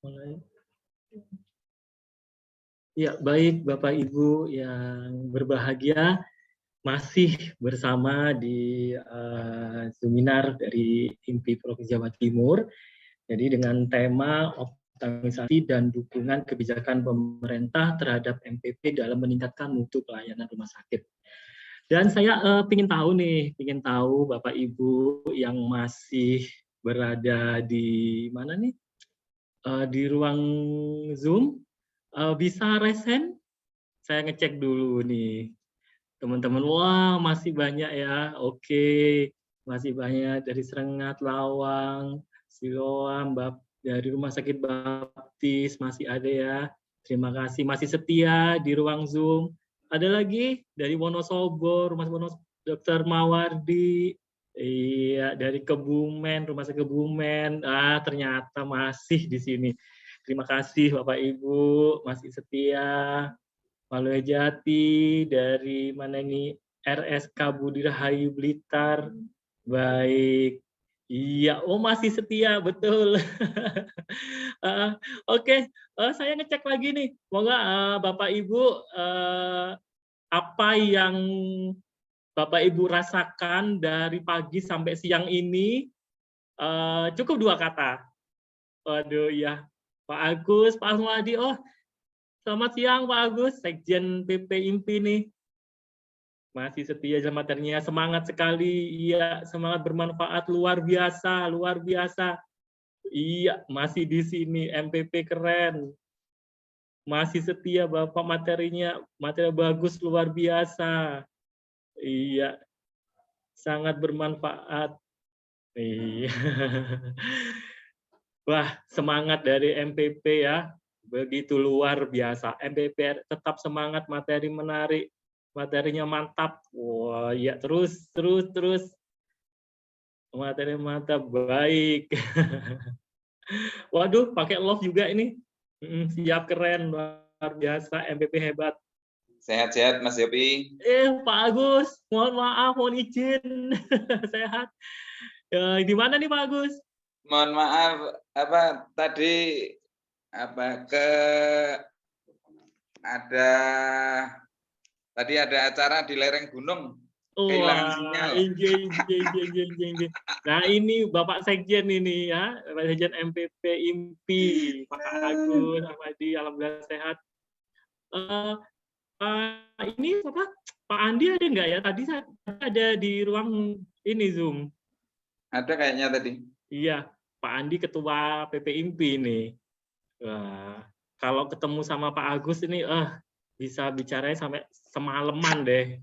Mulai. Ya, baik Bapak Ibu yang berbahagia, masih bersama di seminar dari IMPI Provinsi Jawa Timur. Jadi dengan tema optimalisasi dan dukungan kebijakan pemerintah terhadap MPP dalam meningkatkan mutu pelayanan rumah sakit. Dan saya ingin tahu Bapak Ibu yang masih berada di mana nih? Di ruang Zoom, bisa raise hand? Saya ngecek dulu nih, teman-teman. Wah, masih banyak ya. Oke, masih banyak dari Serengat, Lawang, Siloam, dari Rumah Sakit Baptis masih ada ya. Terima kasih, masih setia di ruang Zoom. Ada lagi dari Wonosobo, Rumah Dr. Mawardi. Iya, dari Kebumen, Rumah Sakit Kebumen. Ternyata masih di sini. Terima kasih Bapak Ibu, masih setia. Waluyo Jati, dari mana ini, RSK Budi Rahayu Blitar. Baik. Iya, oh masih setia, betul. Oke, saya ngecek lagi nih. Semoga Bapak Ibu, apa yang Bapak Ibu rasakan dari pagi sampai siang ini, cukup 2 kata. Waduh, ya. Pak Agus, Pak Ahmadi, oh selamat siang Pak Agus, Sekjen PP IMPI nih. Masih setia dalam materinya, semangat sekali. Iya, semangat bermanfaat, luar biasa, luar biasa. Iya, masih di sini, MPP keren. Masih setia Bapak, materinya, materi bagus, luar biasa. Iya, sangat bermanfaat. Iya. Wah, semangat dari MPP ya, begitu luar biasa. MPP tetap semangat, materi menarik, materinya mantap. Wah, ya terus. Materi mantap, baik. Waduh, pakai love juga ini. Siap, keren, luar biasa, MPP hebat. Sehat-sehat Mas Yopi. Pak Agus, mohon maaf, mohon izin. Sehat. Di mana nih Pak Agus? Mohon maaf, tadi ada acara di lereng gunung, kehilangan sinyal. Inje. Nah ini Bapak Sekjen ini ya, Bapak Sekjen MPP IMPI, Pak Agus, Ahmadi, alhamdulillah sehat. Ini Pak Andi ada nggak ya? Tadi saya ada di ruang ini Zoom. Ada kayaknya tadi. Iya, Pak Andi ketua PP IMPI ini. Kalau ketemu sama Pak Agus ini, bisa bicaranya sampai semalaman deh.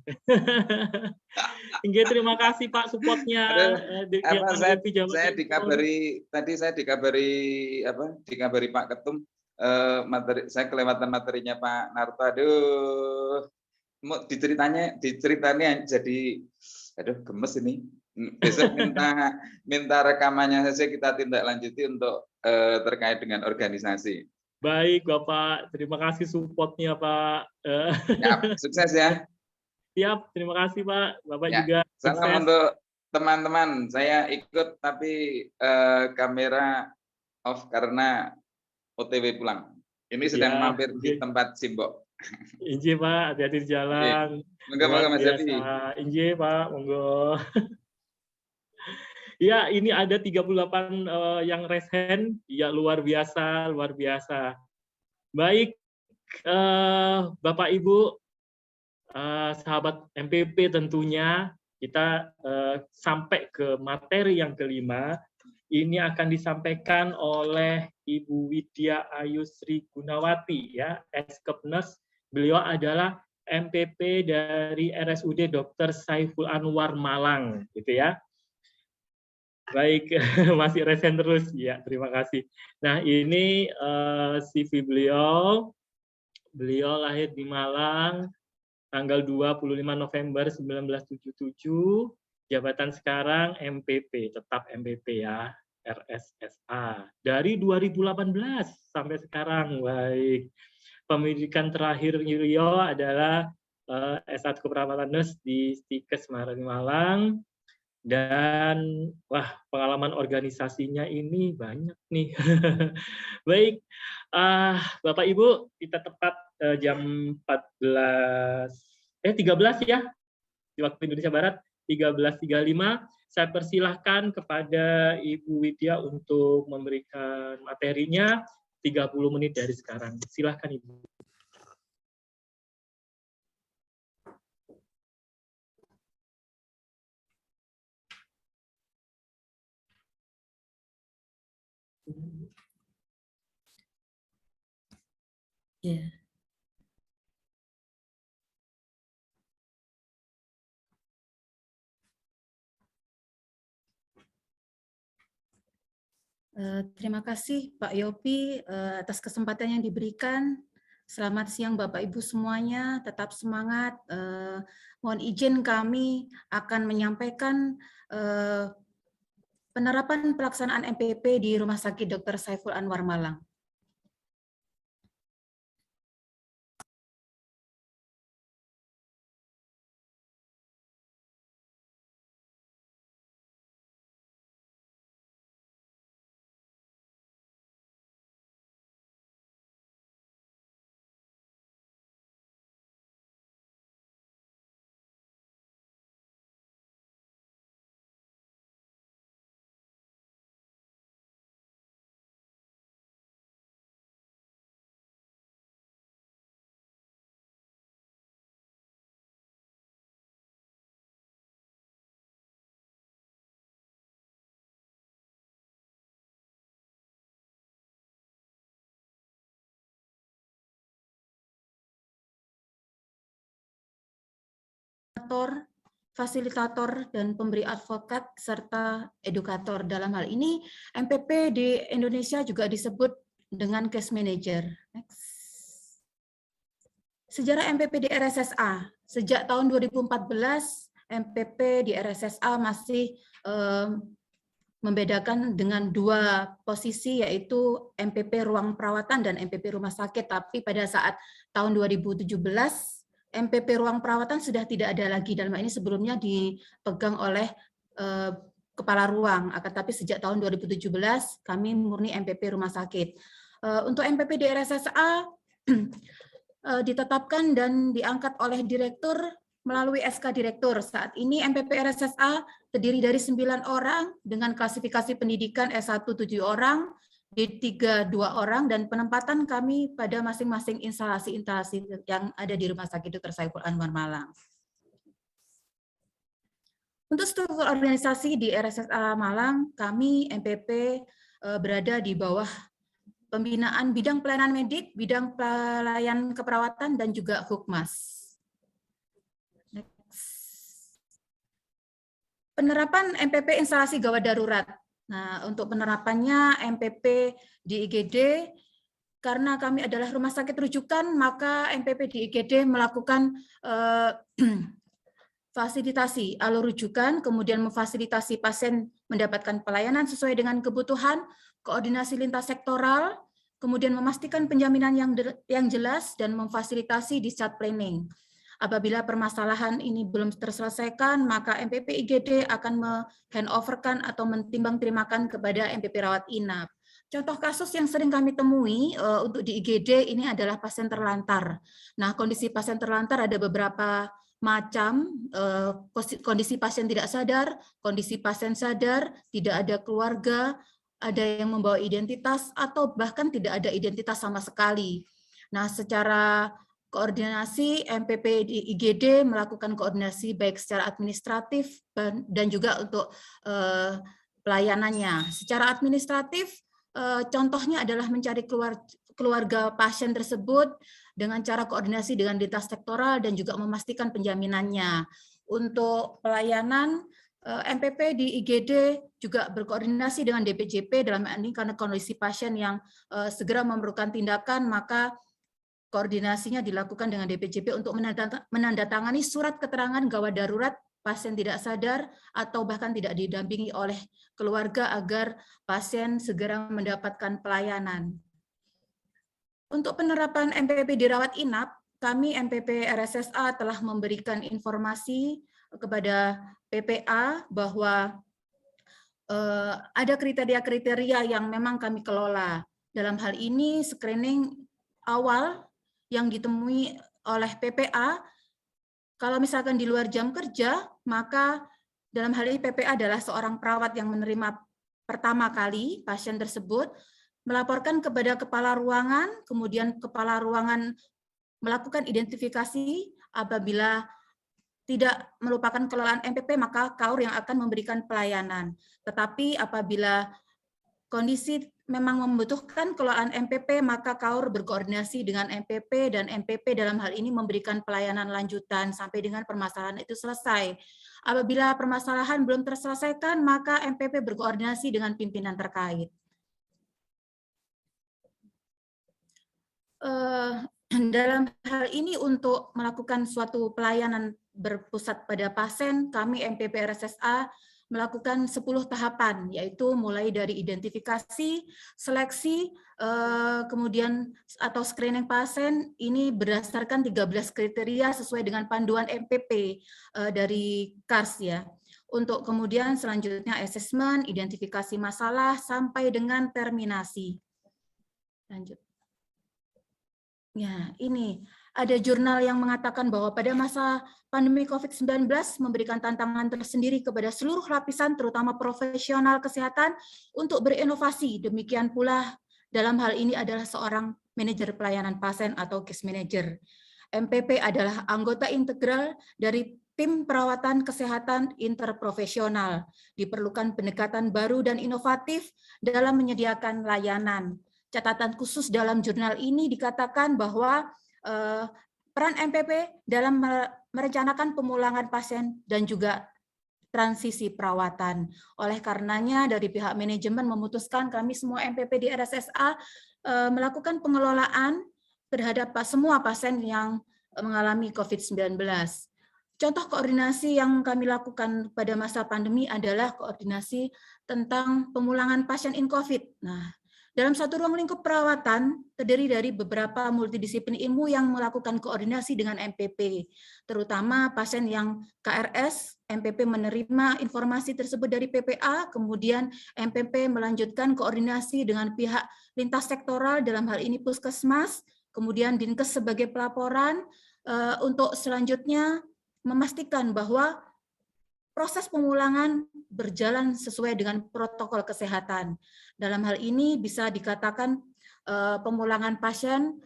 Terima kasih Pak supportnya. Saya dikabari Pak Ketum, saya kelewatan materinya Pak Narto. Aduh, mau diceritanya jadi, aduh gemes ini. Besok minta rekamannya saja, kita tindak lanjuti untuk terkait dengan organisasi. Baik Bapak, terima kasih supportnya Pak. Ya, sukses ya. Siap, terima kasih Pak. Bapak ya, juga sukses. Salam untuk teman-teman. Saya ikut tapi kamera off karena OTW pulang. Ini sedang mampir di tempat Simbok. Inji Pak, hati-hati di jalan. Monggo Mas Yopi. Inji Pak, monggo. Ya, ini ada 38 yang raise hand. Ya, luar biasa, luar biasa. Baik, Bapak Ibu, sahabat MPP tentunya, kita sampai ke materi yang kelima. Ini akan disampaikan oleh Ibu Widya Ayu Sri Gunawati, ya, Eskepnes. Beliau adalah MPP dari RSUD Dr. Saiful Anwar Malang, gitu ya. Baik, masih resen terus, ya, terima kasih. Nah, ini CV beliau. Beliau lahir di Malang, tanggal 25 November 1977. Jabatan sekarang MPP, tetap MPP ya, RSSA. Dari 2018 sampai sekarang, baik. Pendidikan terakhir beliau adalah S1 Keperawatan Nurse di Stikes Malang. Dan wah, pengalaman organisasinya ini banyak nih. Baik, Bapak Ibu, kita tepat jam 13 ya, di waktu Indonesia Barat, 13.35. Saya persilahkan kepada Ibu Widya untuk memberikan materinya 30 menit dari sekarang. Silahkan Ibu. Ya. Terima kasih Pak Yopi atas kesempatan yang diberikan. Selamat siang Bapak Ibu semuanya, tetap semangat. Mohon izin kami akan menyampaikan penerapan pelaksanaan MPP di Rumah Sakit Dr. Saiful Anwar Malang. Fasilitator dan pemberi advokat serta edukator. Dalam hal ini MPP di Indonesia juga disebut dengan case manager. Next. Sejarah MPP di RSSA. Sejak tahun 2014 MPP di RSSA masih membedakan dengan dua posisi, yaitu MPP ruang perawatan dan MPP rumah sakit. Tapi pada saat tahun 2017 MPP ruang perawatan sudah tidak ada lagi, dalam hal ini sebelumnya dipegang oleh kepala ruang, akan tapi sejak tahun 2017 kami murni MPP rumah sakit. Untuk MPP di RSSA ditetapkan dan diangkat oleh direktur melalui SK Direktur. Saat ini MPP RSSA terdiri dari 9 orang dengan klasifikasi pendidikan S1 7 orang, D3 2 orang, dan penempatan kami pada masing-masing instalasi-instalasi yang ada di Rumah Sakit Dr. Saiful Anwar Malang. Untuk struktur organisasi di RSSA Malang, kami MPP berada di bawah pembinaan bidang pelayanan medik, bidang pelayanan keperawatan, dan juga Hukmas. Next. Penerapan MPP instalasi gawat darurat. Nah, untuk penerapannya MPP di IGD, karena kami adalah rumah sakit rujukan, maka MPP di IGD melakukan fasilitasi alur rujukan, kemudian memfasilitasi pasien mendapatkan pelayanan sesuai dengan kebutuhan, koordinasi lintas sektoral, kemudian memastikan penjaminan yang jelas, dan memfasilitasi discharge planning. Apabila permasalahan ini belum terselesaikan, maka MPP IGD akan handoverkan atau mentimbang-terimakan kepada MPP rawat inap. Contoh kasus yang sering kami temui untuk di IGD ini adalah pasien terlantar. Nah, kondisi pasien terlantar ada beberapa macam, kondisi pasien tidak sadar, kondisi pasien sadar, tidak ada keluarga, ada yang membawa identitas, atau bahkan tidak ada identitas sama sekali. Nah, secara koordinasi MPP di IGD melakukan koordinasi baik secara administratif dan juga untuk pelayanannya. Secara administratif, contohnya adalah mencari keluarga pasien tersebut dengan cara koordinasi dengan lintas sektoral dan juga memastikan penjaminannya. Untuk pelayanan, MPP di IGD juga berkoordinasi dengan DPJP dalam ini karena kondisi pasien yang segera memerlukan tindakan, maka koordinasinya dilakukan dengan DPJP untuk menandatangani surat keterangan gawat darurat pasien tidak sadar atau bahkan tidak didampingi oleh keluarga agar pasien segera mendapatkan pelayanan. Untuk penerapan MPP di rawat inap, kami MPP RSSA telah memberikan informasi kepada PPA bahwa ada kriteria-kriteria yang memang kami kelola. Dalam hal ini screening awal yang ditemui oleh PPA, kalau misalkan di luar jam kerja, maka dalam hal ini PPA adalah seorang perawat yang menerima pertama kali pasien tersebut, melaporkan kepada kepala ruangan, kemudian kepala ruangan melakukan identifikasi. Apabila tidak melupakan kelolaan MPP, maka KAUR yang akan memberikan pelayanan. Tetapi apabila kondisi memang membutuhkan kelolaan MPP, maka KAUR berkoordinasi dengan MPP, dan MPP dalam hal ini memberikan pelayanan lanjutan sampai dengan permasalahan itu selesai. Apabila permasalahan belum terselesaikan, maka MPP berkoordinasi dengan pimpinan terkait. Dalam hal ini untuk melakukan suatu pelayanan berpusat pada pasien, kami MPP RSSA melakukan 10 tahapan, yaitu mulai dari identifikasi, seleksi, kemudian atau screening pasien, ini berdasarkan 13 kriteria sesuai dengan panduan MPP dari KARS ya. Untuk kemudian selanjutnya asesmen, identifikasi masalah, sampai dengan terminasi. Lanjut. Ya, ini ada jurnal yang mengatakan bahwa pada masa pandemi COVID-19 memberikan tantangan tersendiri kepada seluruh lapisan, terutama profesional kesehatan, untuk berinovasi. Demikian pula dalam hal ini adalah seorang manajer pelayanan pasien atau case manager. MPP adalah anggota integral dari tim perawatan kesehatan interprofesional. Diperlukan pendekatan baru dan inovatif dalam menyediakan layanan. Catatan khusus dalam jurnal ini dikatakan bahwa peran MPP dalam merencanakan pemulangan pasien dan juga transisi perawatan. Oleh karenanya dari pihak manajemen memutuskan kami semua MPP di RSSA melakukan pengelolaan terhadap semua pasien yang mengalami COVID-19. Contoh koordinasi yang kami lakukan pada masa pandemi adalah koordinasi tentang pemulangan pasien in-COVID. Nah, dalam satu ruang lingkup perawatan terdiri dari beberapa multidisiplin ilmu yang melakukan koordinasi dengan MPP, terutama pasien yang KRS, MPP menerima informasi tersebut dari PPA, kemudian MPP melanjutkan koordinasi dengan pihak lintas sektoral, dalam hal ini Puskesmas, kemudian Dinkes sebagai pelaporan, untuk selanjutnya memastikan bahwa proses pemulangan berjalan sesuai dengan protokol kesehatan. Dalam hal ini bisa dikatakan pemulangan pasien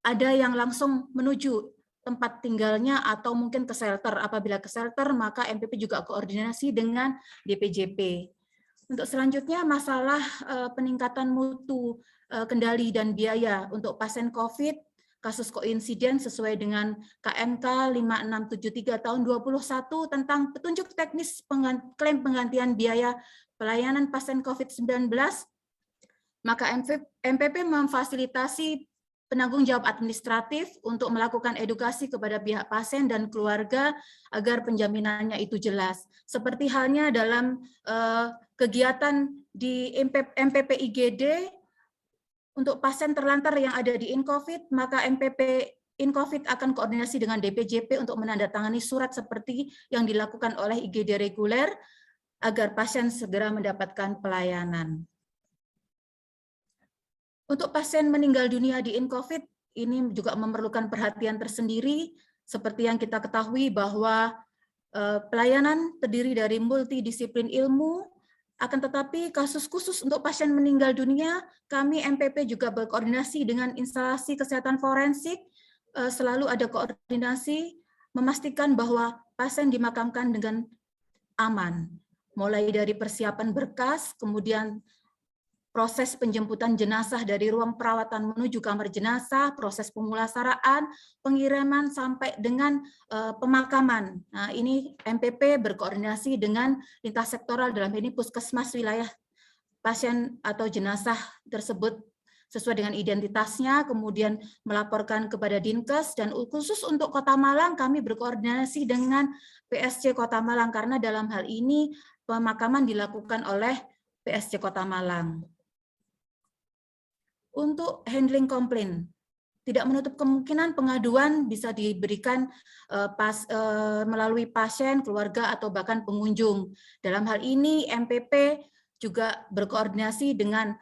ada yang langsung menuju tempat tinggalnya atau mungkin ke shelter. Apabila ke shelter, maka MPP juga koordinasi dengan DPJP. Untuk selanjutnya masalah peningkatan mutu kendali dan biaya untuk pasien COVID, kasus koinsiden sesuai dengan KMK 5673 tahun 21 tentang petunjuk teknis klaim penggantian biaya pelayanan pasien COVID-19, maka MPP memfasilitasi penanggung jawab administratif untuk melakukan edukasi kepada pihak pasien dan keluarga agar penjaminannya itu jelas. Seperti halnya dalam kegiatan di MPP IGD, untuk pasien terlantar yang ada di InCovid, maka MPP InCovid akan koordinasi dengan DPJP untuk menandatangani surat seperti yang dilakukan oleh IGD reguler agar pasien segera mendapatkan pelayanan. Untuk pasien meninggal dunia di InCovid, ini juga memerlukan perhatian tersendiri, seperti yang kita ketahui bahwa pelayanan terdiri dari multidisiplin ilmu. Akan tetapi kasus khusus untuk pasien meninggal dunia, kami MPP juga berkoordinasi dengan instalasi kesehatan forensik, selalu ada koordinasi memastikan bahwa pasien dimakamkan dengan aman. Mulai dari persiapan berkas, kemudian proses penjemputan jenazah dari ruang perawatan menuju kamar jenazah, proses pemulasaraan, pengiriman sampai dengan pemakaman. Nah, ini MPP berkoordinasi dengan lintas sektoral, dalam ini Puskesmas wilayah pasien atau jenazah tersebut sesuai dengan identitasnya, kemudian melaporkan kepada Dinkes, dan khusus untuk Kota Malang kami berkoordinasi dengan PSC Kota Malang karena dalam hal ini pemakaman dilakukan oleh PSC Kota Malang. Untuk handling komplain, tidak menutup kemungkinan pengaduan bisa diberikan melalui pasien, keluarga, atau bahkan pengunjung. Dalam hal ini, MPP juga berkoordinasi dengan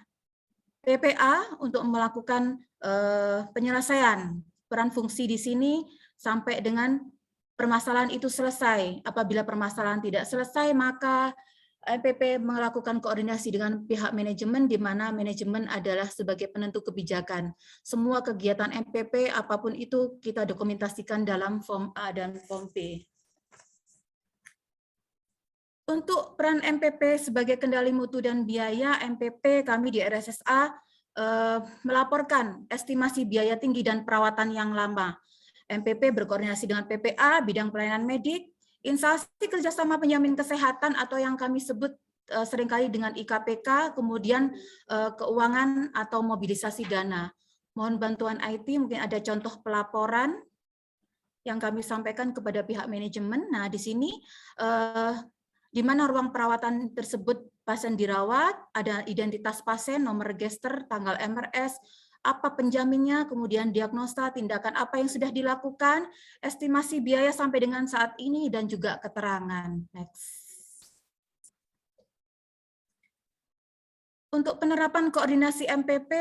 PPA untuk melakukan penyelesaian peran fungsi di sini sampai dengan permasalahan itu selesai. Apabila permasalahan tidak selesai, maka MPP melakukan koordinasi dengan pihak manajemen, di mana manajemen adalah sebagai penentu kebijakan. Semua kegiatan MPP, apapun itu, kita dokumentasikan dalam Form A dan Form B. Untuk peran MPP sebagai kendali mutu dan biaya, MPP kami di RSSA melaporkan estimasi biaya tinggi dan perawatan yang lama. MPP berkoordinasi dengan PPA, bidang pelayanan medik, instansi kerjasama penjamin kesehatan atau yang kami sebut seringkali dengan IKPK, kemudian keuangan atau mobilisasi dana. Mohon bantuan IT, mungkin ada contoh pelaporan yang kami sampaikan kepada pihak manajemen. Nah, di sini di mana ruang perawatan tersebut pasien dirawat, ada identitas pasien, nomor register, tanggal MRS, apa penjaminnya, kemudian diagnosa, tindakan apa yang sudah dilakukan, estimasi biaya sampai dengan saat ini, dan juga keterangan. Next. Untuk penerapan koordinasi MPP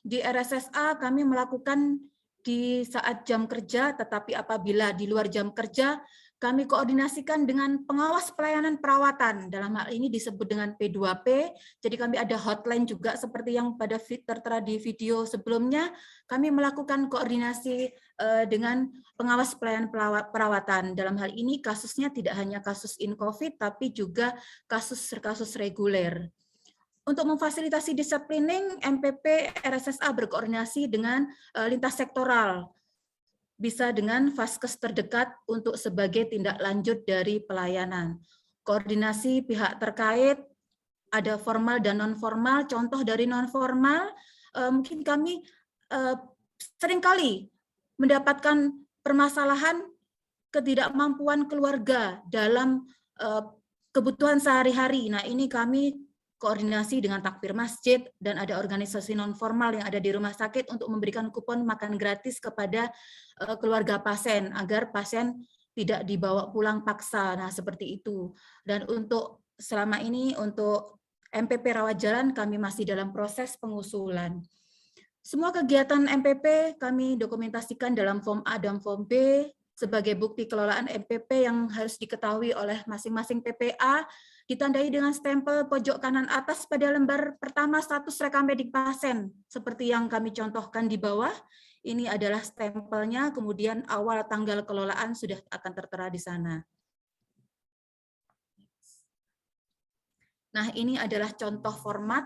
di RSSA, kami melakukan di saat jam kerja, tetapi apabila di luar jam kerja, kami koordinasikan dengan pengawas pelayanan perawatan. Dalam hal ini disebut dengan P2P. Jadi kami ada hotline juga seperti yang pada tertera di video sebelumnya. Kami melakukan koordinasi dengan pengawas pelayanan perawatan. Dalam hal ini kasusnya tidak hanya kasus in-COVID, tapi juga kasus reguler. Untuk memfasilitasi disiplining, MPP RSSA berkoordinasi dengan lintas sektoral, bisa dengan vaskes terdekat untuk sebagai tindak lanjut dari pelayanan. Koordinasi pihak terkait, ada formal dan non-formal. Contoh dari non-formal, mungkin kami seringkali mendapatkan permasalahan ketidakmampuan keluarga dalam kebutuhan sehari-hari. Nah, ini kami koordinasi dengan takbir masjid, dan ada organisasi non-formal yang ada di rumah sakit untuk memberikan kupon makan gratis kepada keluarga pasien, agar pasien tidak dibawa pulang paksa. Nah, seperti itu. Dan untuk selama ini, untuk MPP rawat jalan, kami masih dalam proses pengusulan. Semua kegiatan MPP kami dokumentasikan dalam Form A dan Form B, sebagai bukti kelolaan MPP yang harus diketahui oleh masing-masing PPA, ditandai dengan stempel pojok kanan atas pada lembar pertama status rekam medik pasien, seperti yang kami contohkan di bawah. Ini adalah stempelnya, kemudian awal tanggal kelolaan sudah akan tertera di sana. Nah, ini adalah contoh format.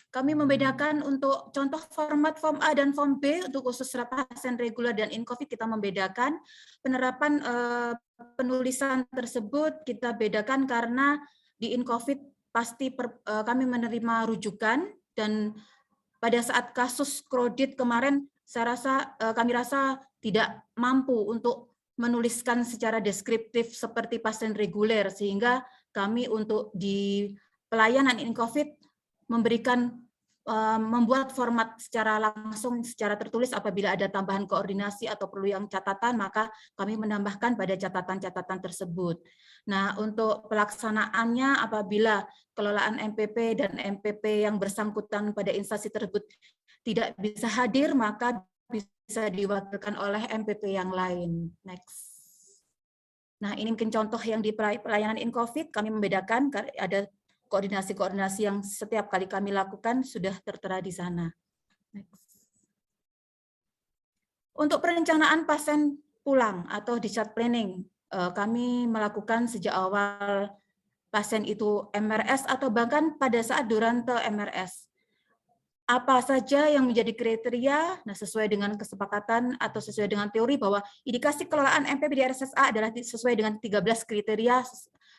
Kami membedakan untuk contoh format Form A dan Form B untuk khusus pasien reguler dan in-COVID, kita membedakan. Penerapan penulisan tersebut kita bedakan karena di in-COVID pasti kami menerima rujukan, dan pada saat kasus kredit kemarin kami rasa tidak mampu untuk menuliskan secara deskriptif seperti pasien reguler, sehingga kami untuk di pelayanan in-COVID membuat format secara langsung, secara tertulis. Apabila ada tambahan koordinasi atau perlu yang catatan, maka kami menambahkan pada catatan-catatan tersebut. Nah, untuk pelaksanaannya, apabila kelolaan MPP dan MPP yang bersangkutan pada instansi tersebut tidak bisa hadir, maka bisa diwakilkan oleh MPP yang lain. Next. Nah, ini mungkin contoh yang di pelayanan in-COVID, kami membedakan, ada koordinasi-koordinasi yang setiap kali kami lakukan sudah tertera di sana. Next. Untuk perencanaan pasien pulang atau discharge planning, kami melakukan sejak awal pasien itu MRS atau bahkan pada saat durante MRS. Apa saja yang menjadi kriteria, nah sesuai dengan kesepakatan atau sesuai dengan teori bahwa indikasi kelolaan MPP di RSSA adalah sesuai dengan 13 kriteria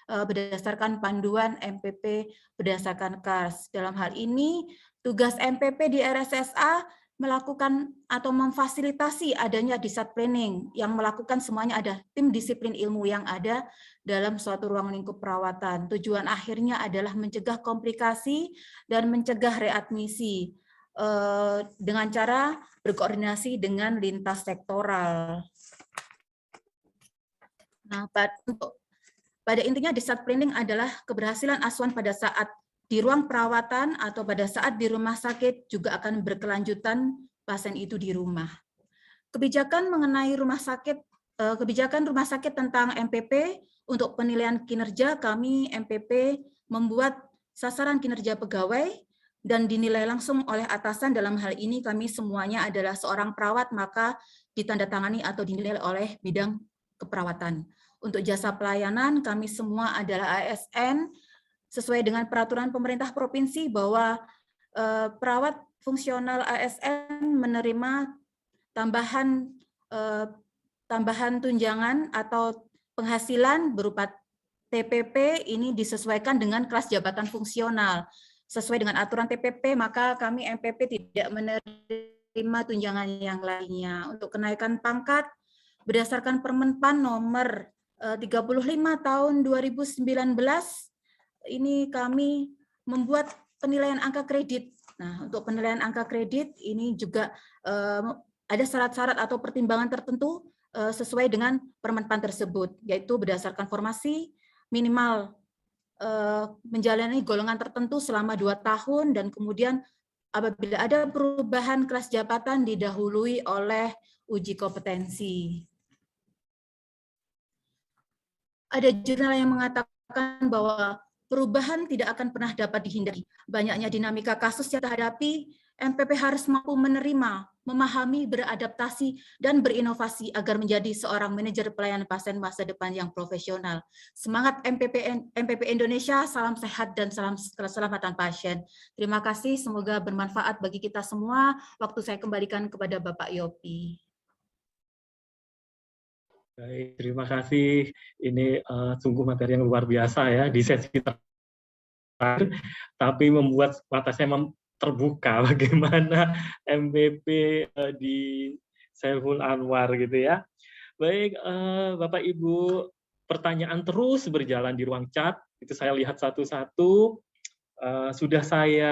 berdasarkan panduan MPP berdasarkan KARS. Dalam hal ini, tugas MPP di RSSA melakukan atau memfasilitasi adanya discharge planning, yang melakukan semuanya ada tim disiplin ilmu yang ada dalam suatu ruang lingkup perawatan. Tujuan akhirnya adalah mencegah komplikasi dan mencegah readmisi. dengan cara berkoordinasi dengan lintas sektoral. Nah, pada intinya discharge planning adalah keberhasilan asuhan pada saat di ruang perawatan atau pada saat di rumah sakit juga akan berkelanjutan pasien itu di rumah. Kebijakan mengenai rumah sakit, kebijakan rumah sakit tentang MPP untuk penilaian kinerja, kami MPP membuat sasaran kinerja pegawai dan dinilai langsung oleh atasan. Dalam hal ini kami semuanya adalah seorang perawat, maka ditandatangani atau dinilai oleh bidang keperawatan. Untuk jasa pelayanan, kami semua adalah ASN, sesuai dengan peraturan pemerintah provinsi bahwa perawat fungsional ASN menerima tambahan tunjangan atau penghasilan berupa TPP ini disesuaikan dengan kelas jabatan fungsional. Sesuai dengan aturan TPP, maka kami MPP tidak menerima tunjangan yang lainnya. Untuk kenaikan pangkat, berdasarkan Permenpan nomor 35 tahun 2019, ini kami membuat penilaian angka kredit. Nah, untuk penilaian angka kredit ini juga ada syarat-syarat atau pertimbangan tertentu sesuai dengan Permenpan tersebut, yaitu berdasarkan formasi minimal menjalani golongan tertentu selama 2 tahun, dan kemudian apabila ada perubahan kelas jabatan didahului oleh uji kompetensi. Ada jurnal yang mengatakan bahwa perubahan tidak akan pernah dapat dihindari. Banyaknya dinamika kasus yang terhadapi, MPP harus mampu menerima, memahami, beradaptasi, dan berinovasi agar menjadi seorang manajer pelayanan pasien masa depan yang profesional. Semangat MPP Indonesia, salam sehat dan salam keselamatan pasien. Terima kasih, semoga bermanfaat bagi kita semua. Waktu saya kembalikan kepada Bapak Yopi. Baik, terima kasih. Ini sungguh materi yang luar biasa ya di sesi terakhir, tapi membuat mata saya terbuka bagaimana MPP di Saiful Anwar gitu ya. Baik, Bapak Ibu, pertanyaan terus berjalan di ruang chat. Itu saya lihat satu-satu. Sudah saya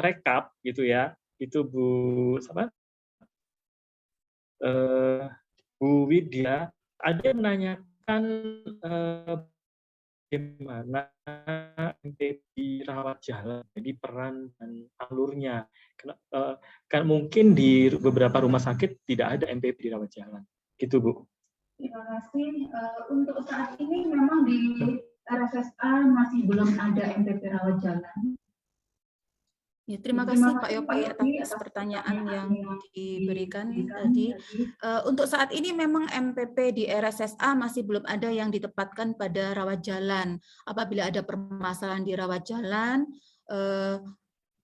rekap gitu ya. Itu Bu Widya. Ada yang menanyakan bagaimana MPP rawat jalan, jadi peran dan alurnya. Kan mungkin di beberapa rumah sakit tidak ada MPP di rawat jalan. Gitu, Bu. Terima kasih. Untuk saat ini memang di RSSA masih belum ada MPP rawat jalan. Ya, terima kasih Pak Yopi atas pertanyaan yang diberikan tadi. Untuk saat ini memang MPP di RSSA masih belum ada yang ditempatkan pada rawat jalan. Apabila ada permasalahan di rawat jalan,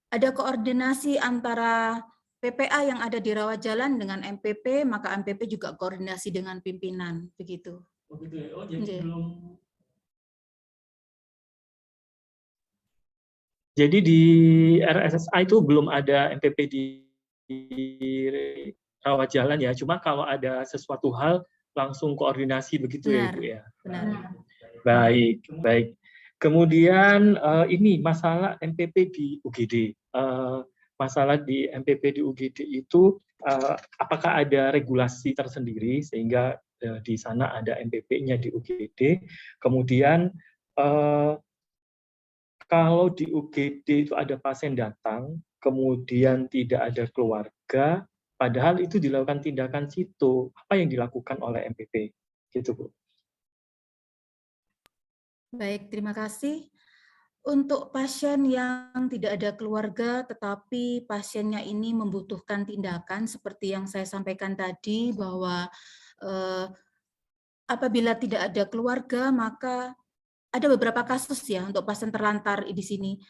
ada koordinasi antara PPA yang ada di rawat jalan dengan MPP, maka MPP juga koordinasi dengan pimpinan, begitu. Oh, jadi belum. Jadi di RSSA itu belum ada MPP di rawat jalan ya, cuma kalau ada sesuatu hal langsung koordinasi begitu. Benar, ya Ibu ya. Benar. Baik, baik. Kemudian ini masalah MPP di UGD. Masalah di MPP di UGD itu apakah ada regulasi tersendiri sehingga di sana ada MPP-nya di UGD. Kemudian kalau di UGD itu ada pasien datang, kemudian tidak ada keluarga, padahal itu dilakukan tindakan situ, apa yang dilakukan oleh MPP? Gitu, Bu. Baik, terima kasih. Untuk pasien yang tidak ada keluarga, tetapi pasiennya ini membutuhkan tindakan, seperti yang saya sampaikan tadi, bahwa apabila tidak ada keluarga, maka ada beberapa kasus ya untuk pasien terlantar di sini.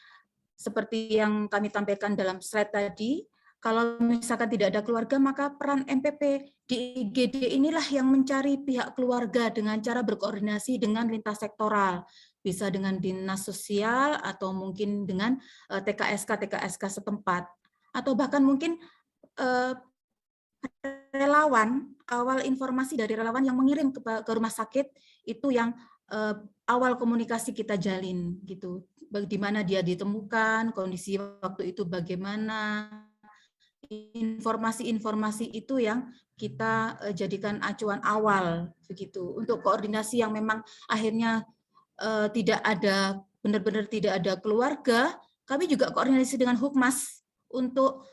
Seperti yang kami tampilkan dalam slide tadi, kalau misalkan tidak ada keluarga, maka peran MPP di IGD inilah yang mencari pihak keluarga dengan cara berkoordinasi dengan lintas sektoral. Bisa dengan dinas sosial atau mungkin dengan TKSK setempat. Atau bahkan mungkin relawan, awal informasi dari relawan yang mengirim ke rumah sakit, itu yang awal komunikasi kita jalin gitu, di mana dia ditemukan, kondisi waktu itu bagaimana, informasi-informasi itu yang kita jadikan acuan awal begitu. Untuk koordinasi yang memang akhirnya tidak ada, benar-benar tidak ada keluarga, kami juga koordinasi dengan Hukmas untuk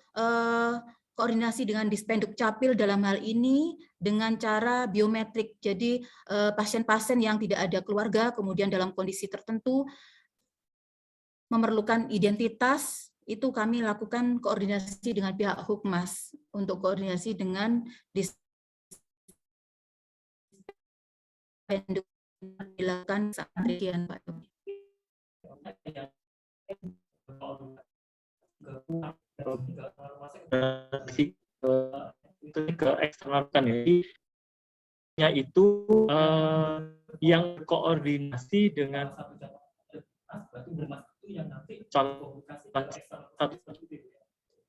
koordinasi dengan Dispenduk Capil dalam hal ini dengan cara biometrik. Jadi pasien-pasien yang tidak ada keluarga kemudian dalam kondisi tertentu memerlukan identitas, itu kami lakukan koordinasi dengan pihak Hukmas untuk koordinasi dengan Dispenduk dilakukan saat penelitian, Pak. Itu ke eksternal kan ya, itu yang koordinasi dengan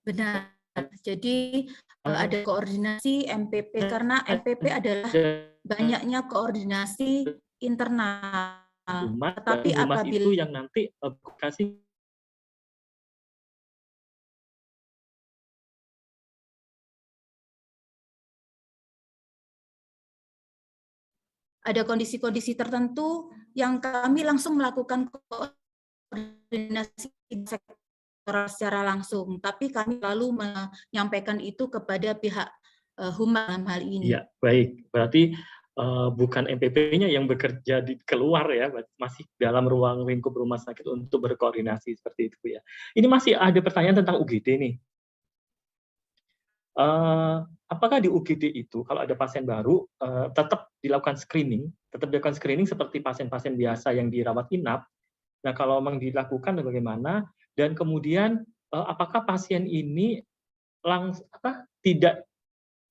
benar. Jadi ada koordinasi MPP karena MPP adalah banyaknya koordinasi internal. Tetapi apabila itu yang nanti kasih ada kondisi-kondisi tertentu yang kami langsung melakukan koordinasi sektoral secara langsung, tapi kami lalu menyampaikan itu kepada pihak Humas dalam hal ini. Iya, baik. Berarti bukan MPP-nya yang bekerja di keluar ya, masih dalam ruang lingkup rumah sakit untuk berkoordinasi seperti itu ya. Ini masih ada pertanyaan tentang UGD nih. Apakah di UGD itu kalau ada pasien baru tetap dilakukan screening seperti pasien-pasien biasa yang dirawat inap? Nah, kalau memang dilakukan bagaimana? Dan kemudian apakah pasien ini tidak,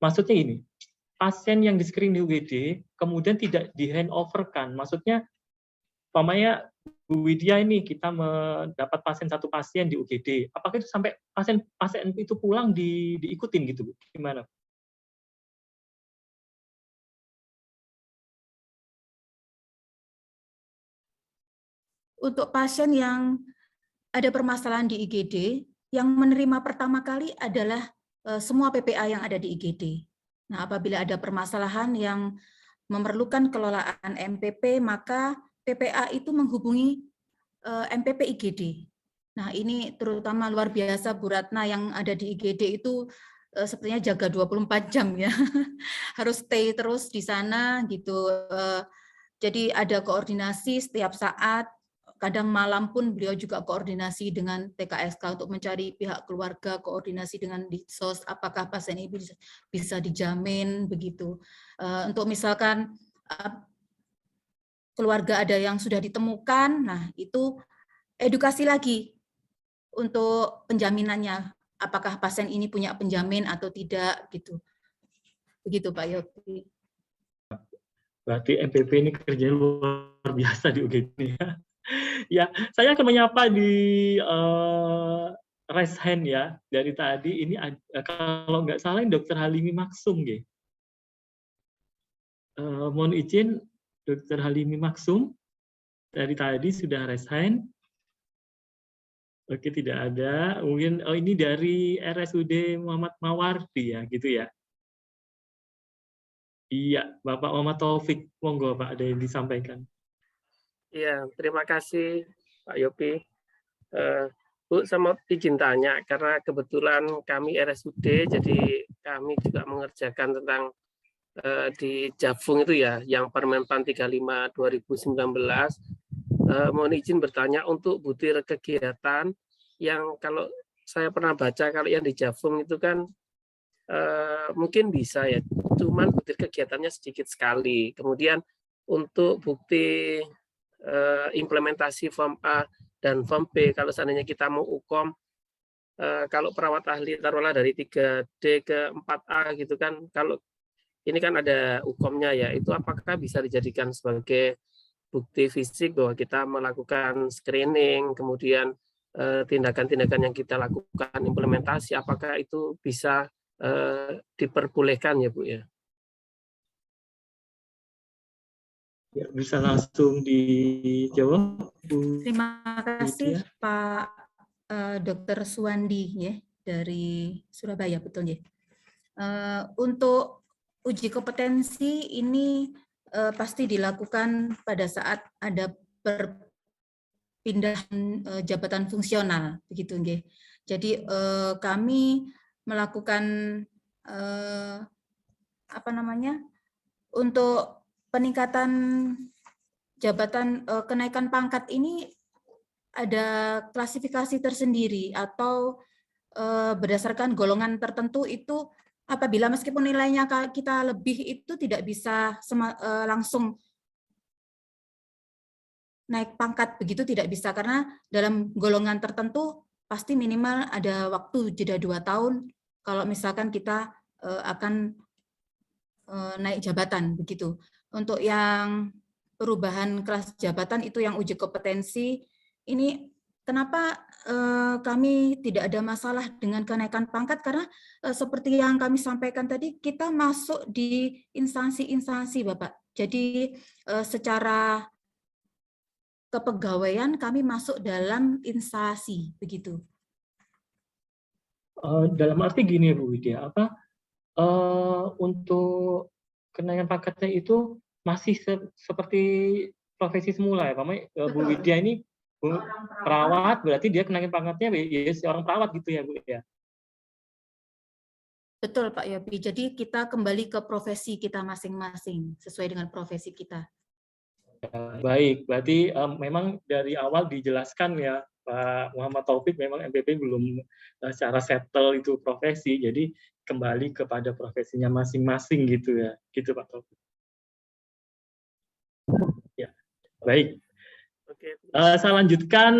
maksudnya ini, pasien yang di screening di UGD kemudian tidak di handover-kan? Maksudnya, umpamanya Bu Widya ini kita mendapat satu pasien di UGD, apakah itu sampai pasien itu pulang diikutin gitu, Bu? Gimana? Untuk pasien yang ada permasalahan di IGD, yang menerima pertama kali adalah semua PPA yang ada di IGD. Nah, apabila ada permasalahan yang memerlukan kelolaan MPP, maka PPA itu menghubungi MPP IGD. Nah, ini terutama luar biasa Bu Ratna yang ada di IGD itu sepertinya jaga 24 jam ya. Harus stay terus di sana gitu. Jadi ada koordinasi setiap saat, kadang malam pun beliau juga koordinasi dengan TKSK untuk mencari pihak keluarga, koordinasi dengan Ditsos, apakah pasien ini bisa dijamin begitu. Untuk misalkan keluarga ada yang sudah ditemukan, nah itu edukasi lagi untuk penjaminannya, apakah pasien ini punya penjamin atau tidak gitu. Begitu Pak Yopi. Berarti MPP ini kerjanya luar biasa di UGD ya. Ya, saya akan menyapa di raise hand ya. Dari tadi ini kalau nggak salah Dr. Halimi Maksum ya. Mohon izin Dr. Halimi Maksum. Dari tadi sudah raise hand. Oke, tidak ada. Mungkin ini dari RSUD Muhammad Mawardi ya, gitu ya. Iya, Bapak Muhammad Taufik, monggo Pak, ada yang disampaikan. Iya, terima kasih Pak Yopi. Bu, saya mau izin tanya, karena kebetulan kami RSUD, jadi kami juga mengerjakan tentang di Jafung itu ya, yang Permenpan 35 2019. Mohon izin bertanya untuk butir kegiatan yang kalau saya pernah baca, kalau yang di Jafung itu kan mungkin bisa ya, cuman butir kegiatannya sedikit sekali. Kemudian untuk bukti implementasi form A dan form B, kalau seandainya kita mau UKOM, kalau perawat ahli taruhlah dari 3D ke 4A gitu kan, kalau ini kan ada UKOM-nya ya, itu apakah bisa dijadikan sebagai bukti fisik bahwa kita melakukan screening, kemudian tindakan-tindakan yang kita lakukan implementasi, apakah itu bisa diperbolehkan ya Bu ya? Ya, bisa langsung dijawab Bu. Terima kasih Pak Dr. Suwandi ya. dari Surabaya, betul ya. Untuk uji kompetensi ini pasti dilakukan pada saat ada perpindahan jabatan fungsional, begitu nggih. Jadi kami melakukan untuk peningkatan jabatan kenaikan pangkat ini ada klasifikasi tersendiri atau berdasarkan golongan tertentu itu apabila meskipun nilainya kita lebih itu tidak bisa langsung naik pangkat, begitu tidak bisa, karena dalam golongan tertentu pasti minimal ada waktu jeda 2 tahun kalau misalkan kita akan naik jabatan, begitu. Untuk yang perubahan kelas jabatan itu yang uji kompetensi ini, kenapa kami tidak ada masalah dengan kenaikan pangkat, karena seperti yang kami sampaikan tadi, kita masuk di instansi-instansi, Bapak. Jadi secara kepegawaian kami masuk dalam instansi, begitu. Dalam arti gini Bu Widya, untuk kenaikan pangkatnya itu masih seperti profesi semula ya, Pak. Bu Widya ini perawat, berarti dia kenaikan pangkatnya ya seorang perawat gitu ya Bu ya. Betul Pak Yopi, jadi kita kembali ke profesi kita masing-masing sesuai dengan profesi kita. Baik, berarti memang dari awal dijelaskan ya Pak Muhammad Taufik, memang MPP belum secara settle itu profesi, jadi kembali kepada profesinya masing-masing gitu ya, gitu Pak Taufik. Ya, baik. Oke. Saya lanjutkan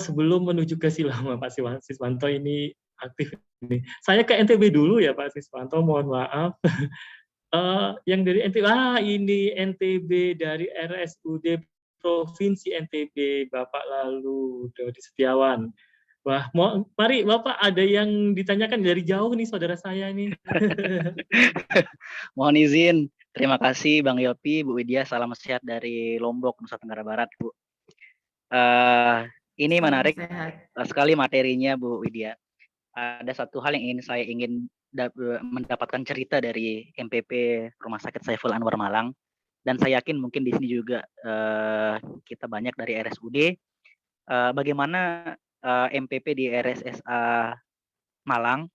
sebelum menuju ke Silama, Pak Siswanto ini aktif ini. Saya ke NTB dulu ya Pak Siswanto, mohon maaf. Yang dari NTB, ini NTB dari RSUD Provinsi NTB, Bapak Lalu Dodi Setiawan. Wah, mari Bapak, ada yang ditanyakan dari jauh nih saudara saya nih. Mohon izin, terima kasih Bang Yopi, Bu Widya, salam sehat dari Lombok, Nusa Tenggara Barat, Bu. Ini salam menarik sekali materinya, Bu Widya. Ada satu hal yang saya ingin mendapatkan cerita dari MPP Rumah Sakit Saiful Anwar Malang, dan saya yakin mungkin di sini juga kita banyak dari RSUD. Bagaimana MPP di RSSA Malang,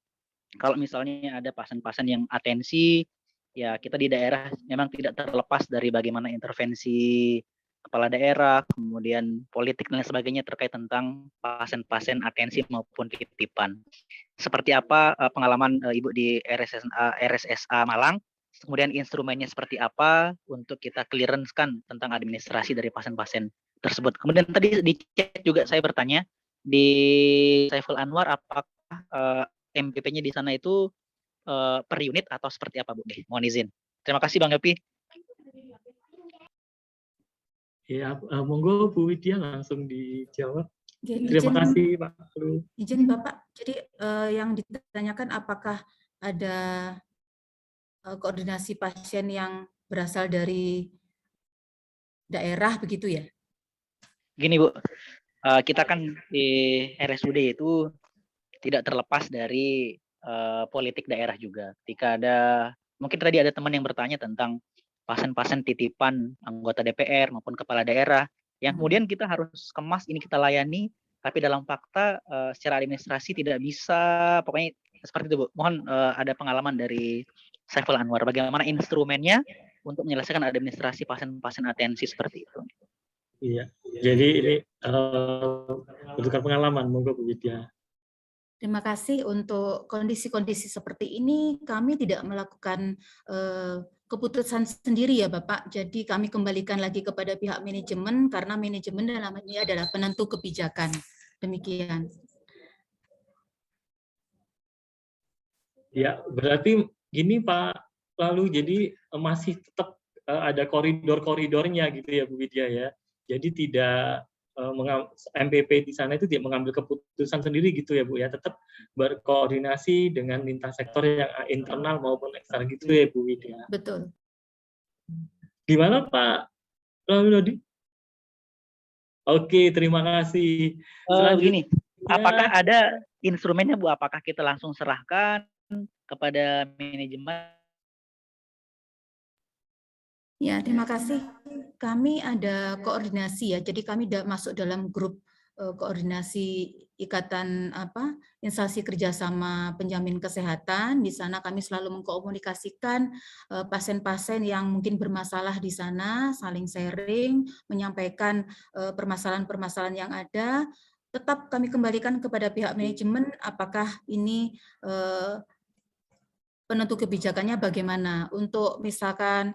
kalau misalnya ada pasien-pasien yang atensi, ya kita di daerah memang tidak terlepas dari bagaimana intervensi kepala daerah, kemudian politik dan sebagainya terkait tentang pasien-pasien atensi maupun titipan. Seperti apa pengalaman Ibu di RSSA Malang, kemudian instrumennya seperti apa untuk kita clearance-kan tentang administrasi dari pasien-pasien tersebut. Kemudian tadi di chat juga saya bertanya, di Saiful Anwar apakah MPP-nya di sana itu per unit atau seperti apa, Bu? Mohon izin. Terima kasih Bang Yopi. Ya, monggo Bu Widya langsung dijawab. Ya, terima kasih Pak. Izin Bapak, jadi yang ditanyakan apakah ada koordinasi pasien yang berasal dari daerah begitu ya? Gini Bu, kita kan di RSUD itu tidak terlepas dari politik daerah juga. Ketika ada, mungkin tadi ada teman yang bertanya tentang pasien-pasien titipan anggota DPR maupun kepala daerah, yang kemudian kita harus kemas, ini kita layani, tapi dalam fakta secara administrasi tidak bisa, pokoknya seperti itu Bu. Mohon ada pengalaman dari Saiful Anwar, bagaimana instrumennya untuk menyelesaikan administrasi pasien-pasien atensi seperti itu. Iya, jadi ini berdasarkan pengalaman, monggo Bu Widya. Terima kasih. Untuk kondisi-kondisi seperti ini kami tidak melakukan keputusan sendiri ya Bapak. Jadi kami kembalikan lagi kepada pihak manajemen, karena manajemen dalam ini adalah penentu kebijakan. Demikian. Ya, berarti gini Pak Lalu, jadi masih tetap ada koridor-koridornya gitu ya Bu Widya ya. Jadi tidak MPP di sana itu tidak mengambil keputusan sendiri gitu ya Bu ya, tetap berkoordinasi dengan lintas sektor yang internal maupun eksternal gitu ya Bu Widya. Betul. Gimana Pak Lalu? Oke, terima kasih. Begini, apakah ada instrumennya Bu, apakah kita langsung serahkan kepada manajemen? Ya, terima kasih. Kami ada koordinasi ya, jadi kami masuk dalam grup koordinasi ikatan instansi kerjasama penjamin kesehatan. Di sana kami selalu mengkomunikasikan pasien-pasien yang mungkin bermasalah di sana, saling sharing, menyampaikan permasalahan-permasalahan yang ada. Tetap kami kembalikan kepada pihak manajemen apakah ini penentu kebijakannya bagaimana. Untuk misalkan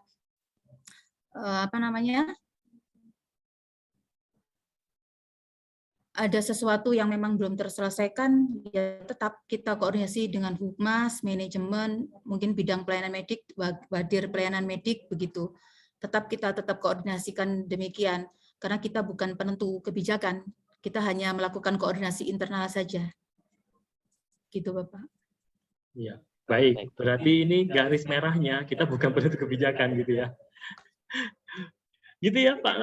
ada sesuatu yang memang belum terselesaikan, ya tetap kita koordinasi dengan humas, manajemen, mungkin bidang pelayanan medik, wadir pelayanan medik, begitu. Kita tetap koordinasikan demikian, karena kita bukan penentu kebijakan, kita hanya melakukan koordinasi internal saja. Gitu, Bapak. Ya, baik. Berarti ini garis merahnya, kita bukan penentu kebijakan gitu ya. Gitu ya Pak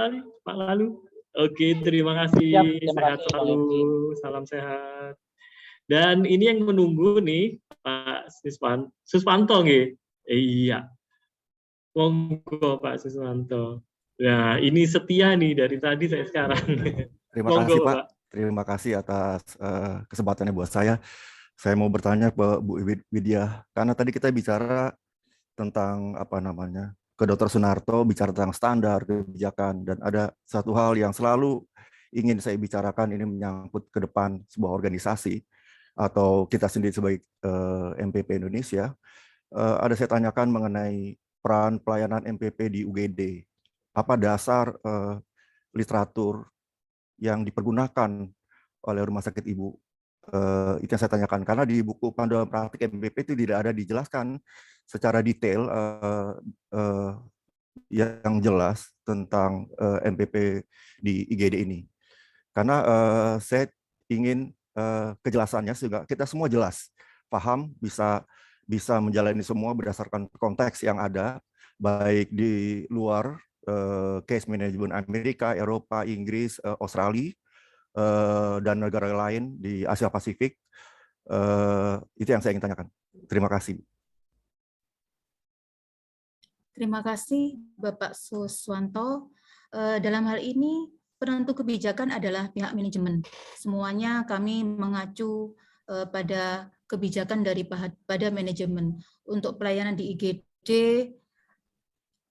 Lalu. Oke, terima kasih. Sehat selalu, salam sehat. Dan ini yang menunggu nih Pak Suswanto nih. Iya. Monggo Pak Suswanto. Nah, ini setia nih dari tadi saya sekarang. Terima kasih Pak. Terima kasih atas kesempatannya buat saya. Saya mau bertanya ke Bu Widya, karena tadi kita bicara tentang ke Dr. Sunarto bicara tentang standar kebijakan, dan ada satu hal yang selalu ingin saya bicarakan, ini menyangkut ke depan sebuah organisasi atau kita sendiri sebagai MPP Indonesia. Ada saya tanyakan mengenai peran pelayanan MPP di UGD. Apa dasar literatur yang dipergunakan oleh Rumah Sakit Ibu? Itu yang saya tanyakan, karena di buku panduan praktik MPP itu tidak ada dijelaskan secara detail yang jelas tentang MPP di IGD ini. Karena saya ingin kejelasannya sehingga kita semua jelas, paham, bisa menjalani semua berdasarkan konteks yang ada, baik di luar case management Amerika, Eropa, Inggris, Australia, dan negara lain di Asia Pasifik. Itu yang saya ingin tanyakan. Terima kasih. Terima kasih Bapak Suswanto. Dalam hal ini penentu kebijakan adalah pihak manajemen. Semuanya kami mengacu pada kebijakan daripada manajemen. Untuk pelayanan di IGD,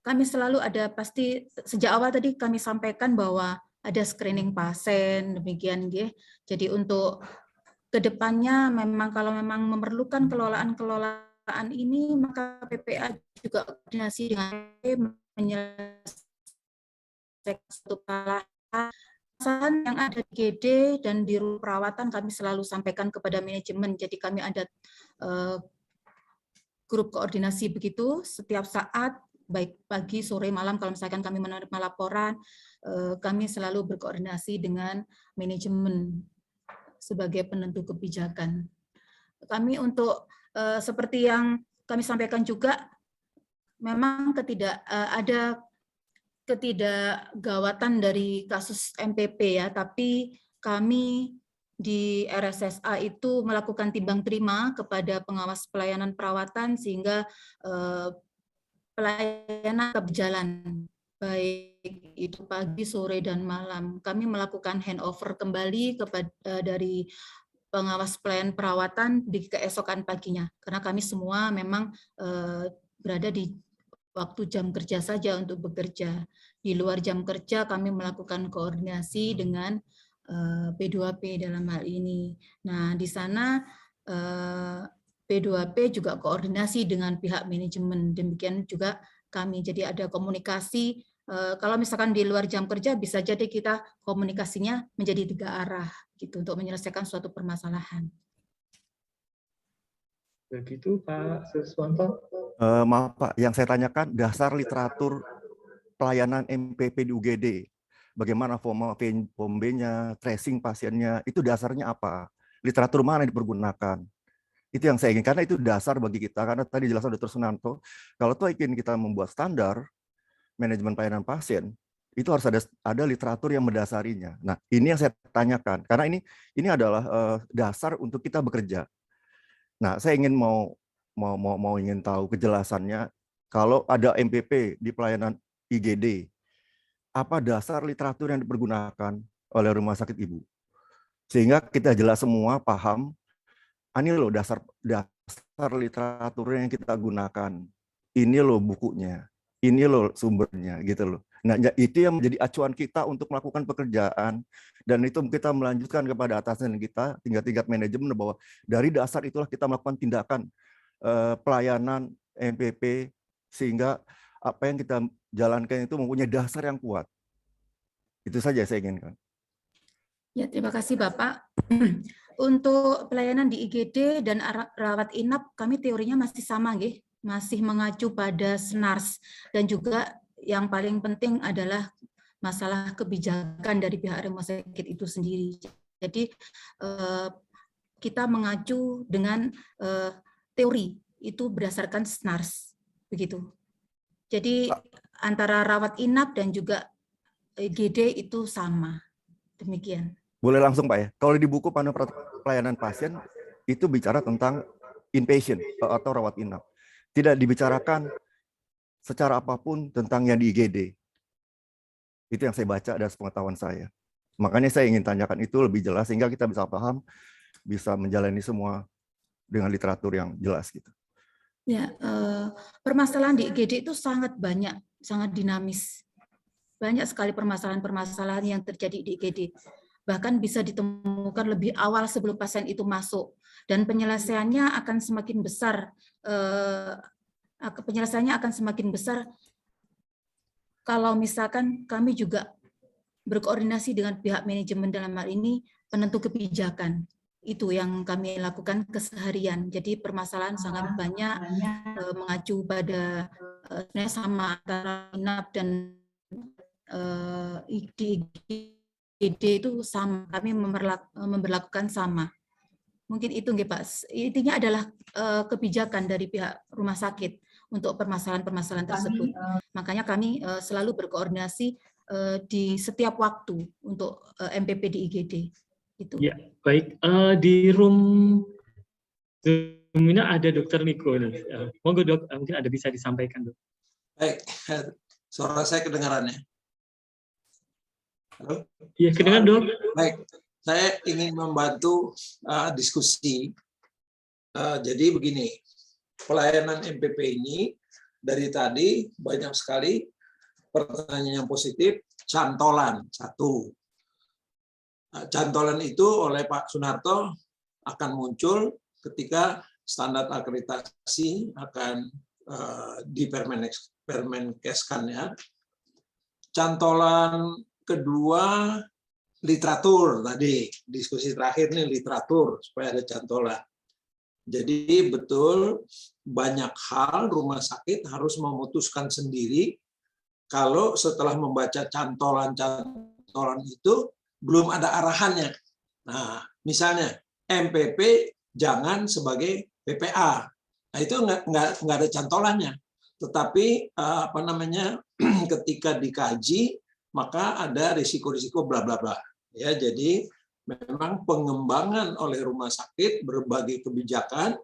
kami selalu ada, pasti sejak awal tadi kami sampaikan bahwa ada screening pasien, demikian ya. Jadi untuk kedepannya memang kalau memang memerlukan kelolaan ini, maka PPA juga koordinasi dengan menyelesaikan satu kesalahan yang ada di GD dan di ruang perawatan, kami selalu sampaikan kepada manajemen. Jadi kami ada grup koordinasi begitu setiap saat, baik pagi, sore, malam. Kalau misalkan kami menerima laporan, kami selalu berkoordinasi dengan manajemen sebagai penentu kebijakan. Kami untuk seperti yang kami sampaikan juga, memang ada ketidakgawatan dari kasus MPP ya, tapi kami di RSSA itu melakukan timbang terima kepada pengawas pelayanan perawatan sehingga pelayanan tetap berjalan, baik itu pagi, sore, dan malam. Kami melakukan handover kembali dari pengawas pelayanan perawatan di keesokan paginya, karena kami semua memang berada di waktu jam kerja saja untuk bekerja. Di luar jam kerja kami melakukan koordinasi dengan P2P dalam hal ini. Nah, di sana P2P juga koordinasi dengan pihak manajemen, demikian juga kami. Jadi ada komunikasi, kalau misalkan di luar jam kerja bisa jadi kita komunikasinya menjadi 3 arah gitu untuk menyelesaikan suatu permasalahan. Begitu Pak Suswanto. Maaf Pak, yang saya tanyakan dasar literatur pelayanan MPP di UGD. Bagaimana form B-nya, tracing pasiennya, itu dasarnya apa? Literatur mana yang dipergunakan? Itu yang saya ingin, karena itu dasar bagi kita. Karena tadi jelaskan Dr. Sunarto, kalau tuh ingin kita membuat standar manajemen pelayanan pasien, itu harus ada literatur yang mendasarinya. Nah, ini yang saya tanyakan karena ini adalah dasar untuk kita bekerja. Nah, saya ingin ingin tahu kejelasannya kalau ada MPP di pelayanan IGD, apa dasar literatur yang dipergunakan oleh rumah sakit ibu, sehingga kita jelas semua paham. Ini loh dasar literatur yang kita gunakan. Ini loh bukunya. Ini loh sumbernya gitu loh. Nah, itu yang menjadi acuan kita untuk melakukan pekerjaan, dan itu kita melanjutkan kepada atasan kita tingkat manajemen bahwa dari dasar itulah kita melakukan tindakan pelayanan MPP sehingga apa yang kita jalankan itu mempunyai dasar yang kuat. Itu saja saya inginkan. Ya, terima kasih Bapak. Untuk pelayanan di IGD dan rawat inap, kami teorinya masih sama, nggih. Masih mengacu pada SNARS, dan juga yang paling penting adalah masalah kebijakan dari pihak rumah sakit itu sendiri. Jadi kita mengacu dengan teori itu berdasarkan SNARS, begitu. Jadi antara rawat inap dan juga IGD itu sama. Demikian. Boleh langsung Pak ya. Kalau di buku panduan pelayanan pasien itu bicara tentang inpatient atau rawat inap. Tidak dibicarakan secara apapun tentang yang di IGD. Itu yang saya baca dari pengetahuan saya. Makanya saya ingin tanyakan itu lebih jelas sehingga kita bisa paham, bisa menjalani semua dengan literatur yang jelas gitu. Ya, permasalahan di IGD itu sangat banyak, sangat dinamis. Banyak sekali permasalahan-permasalahan yang terjadi di IGD. Bahkan bisa ditemukan lebih awal sebelum pasien itu masuk. Dan penyelesaiannya akan semakin besar. Kalau misalkan kami juga berkoordinasi dengan pihak manajemen, dalam hal ini penentu kebijakan. Itu yang kami lakukan keseharian. Jadi permasalahan sangat banyak, mengacu pada sebenarnya sama antara inap dan IGD itu sama. Kami memperlakukan sama. Mungkin itu nggih Pak. Intinya adalah kebijakan dari pihak rumah sakit untuk permasalahan-permasalahan tersebut. Makanya kami selalu berkoordinasi di setiap waktu untuk MPP di IGD. Itu. Ya, baik. Di room Zoom ini ada Dr. Niko nih. Monggo Dok, mungkin ada bisa disampaikan Dok. Baik, suara saya kedengaran ya? Halo? Iya, kedengaran Dok. Baik, saya ingin membantu diskusi. Jadi begini, pelayanan MPP ini dari tadi banyak sekali pertanyaan yang positif, cantolan satu. Cantolan itu oleh Pak Sunarto akan muncul ketika standar akreditasi akan dipermenkeskan ya. Cantolan kedua, literatur tadi, diskusi terakhir nih literatur supaya ada cantolan. Jadi betul banyak hal rumah sakit harus memutuskan sendiri kalau setelah membaca cantolan-cantolan itu belum ada arahannya. Nah, misalnya MPP jangan sebagai PPA. Nah, itu nggak ada cantolannya. Tetapi ketika dikaji maka ada risiko-risiko bla bla bla. Ya, jadi memang pengembangan oleh rumah sakit berbagai kebijakan,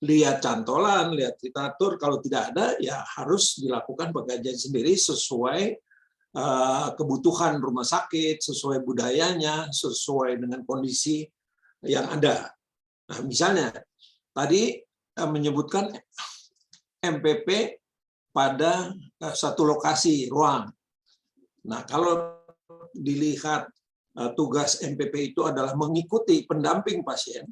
lihat cantolan, lihat literatur, kalau tidak ada ya harus dilakukan pengkajian sendiri sesuai kebutuhan rumah sakit, sesuai budayanya, sesuai dengan kondisi yang ada. Nah, misalnya tadi menyebutkan MPP pada satu lokasi ruang. Nah, kalau dilihat tugas MPP itu adalah mengikuti pendamping pasien,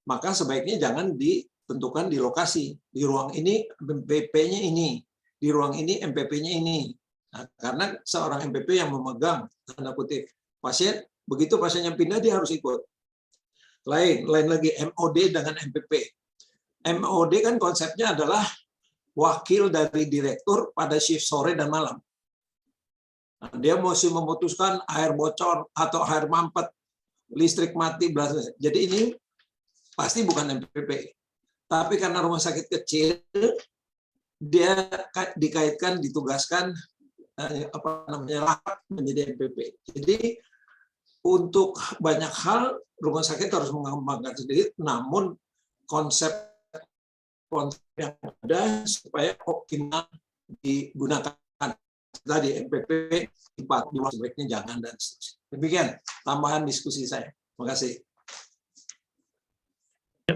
maka sebaiknya jangan ditentukan di lokasi. Di ruang ini MPP-nya ini, di ruang ini MPP-nya ini. Nah, karena seorang MPP yang memegang tanda kutip pasien, begitu pasiennya pindah dia harus ikut. Lain lagi MOD dengan MPP. MOD kan konsepnya adalah wakil dari direktur pada shift sore dan malam. Nah, dia mesti memutuskan air bocor atau air mampet, listrik mati, jadi ini pasti bukan MPP. Tapi karena rumah sakit kecil, dia dikaitkan, ditugaskan layak menjadi MPP. Jadi untuk banyak hal rumah sakit harus mengembangkan sendiri, namun konsep yang ada supaya optimal digunakan. Tadi MPP 4 sebaiknya jangan dan seterusnya. Demikian tambahan diskusi saya. Terima kasih.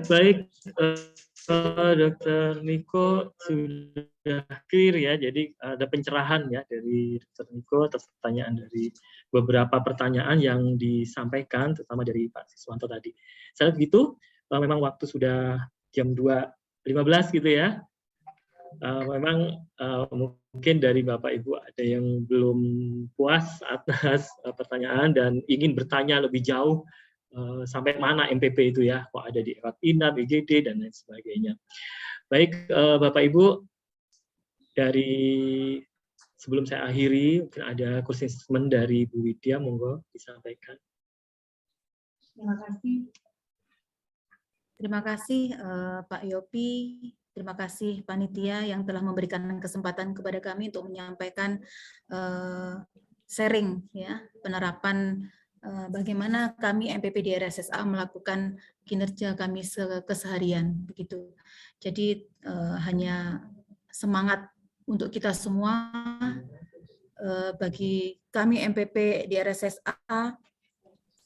Baik, Dr. Niko sudah clear ya. Jadi ada pencerahan ya dari Dr. Niko atas pertanyaan dari beberapa pertanyaan yang disampaikan, terutama dari Pak Siswanto tadi. Saya begitu, memang waktu sudah jam 2.15 gitu ya. Memang mungkin dari Bapak Ibu ada yang belum puas atas pertanyaan dan ingin bertanya lebih jauh sampai mana MPP itu ya, kok ada di Rawat Inap, IGD dan lain sebagainya. Baik Bapak Ibu, dari sebelum saya akhiri mungkin ada closing statement dari Bu Widya, monggo disampaikan. Terima kasih. Terima kasih Pak Yopi. Terima kasih panitia yang telah memberikan kesempatan kepada kami untuk menyampaikan sharing ya penerapan bagaimana kami MPP di RSSA melakukan kinerja kami keseharian begitu. Jadi hanya semangat untuk kita semua bagi kami MPP di RSSA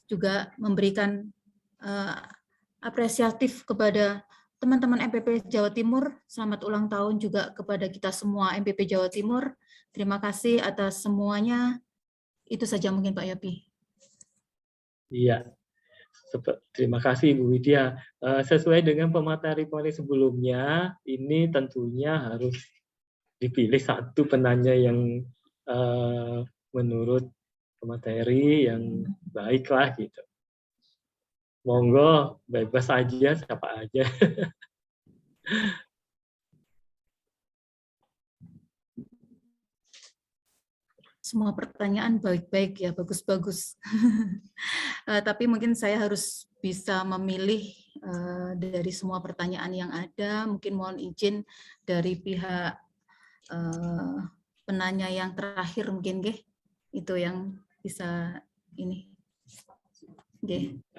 juga memberikan apresiatif kepada teman-teman MPP Jawa Timur. Selamat ulang tahun juga kepada kita semua MPP Jawa Timur. Terima kasih atas semuanya. Itu saja mungkin Pak Yopi. Iya, terima kasih Bu Widya. Sesuai dengan pemateri sebelumnya, ini tentunya harus dipilih satu penanya yang menurut pemateri yang baiklah gitu. Monggo, bebas aja, siapa aja. Semua pertanyaan baik-baik ya, bagus-bagus. Tapi mungkin saya harus bisa memilih dari semua pertanyaan yang ada. Mungkin mohon izin dari pihak penanya yang terakhir mungkin, itu yang bisa ini.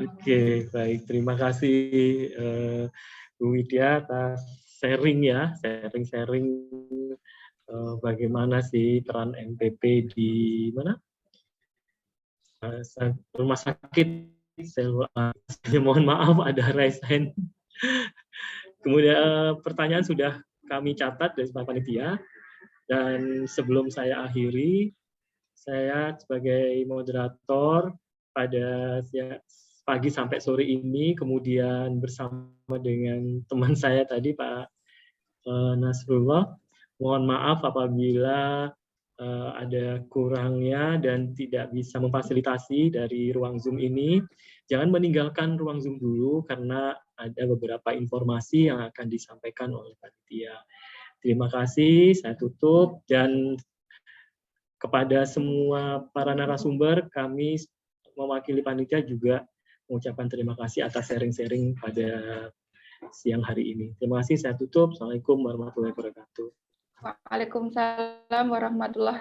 Oke, baik. Terima kasih Bu Widya atas sharing ya, sharing bagaimana sih peran MPP di mana? Rumah sakit. Mohon maaf ada raise hand. Kemudian pertanyaan sudah kami catat dari panitia, dan sebelum saya akhiri, saya sebagai moderator pada pagi sampai sore ini, kemudian bersama dengan teman saya tadi Pak Nasrullah, mohon maaf apabila ada kurangnya dan tidak bisa memfasilitasi dari ruang Zoom ini. Jangan meninggalkan ruang Zoom dulu karena ada beberapa informasi yang akan disampaikan oleh panitia. Terima kasih, saya tutup, dan kepada semua para narasumber, kami mewakili panitia juga mengucapkan terima kasih atas sharing-sharing pada siang hari ini. Terima kasih, saya tutup. Assalamualaikum warahmatullahi wabarakatuh. Waalaikumsalam warahmatullahi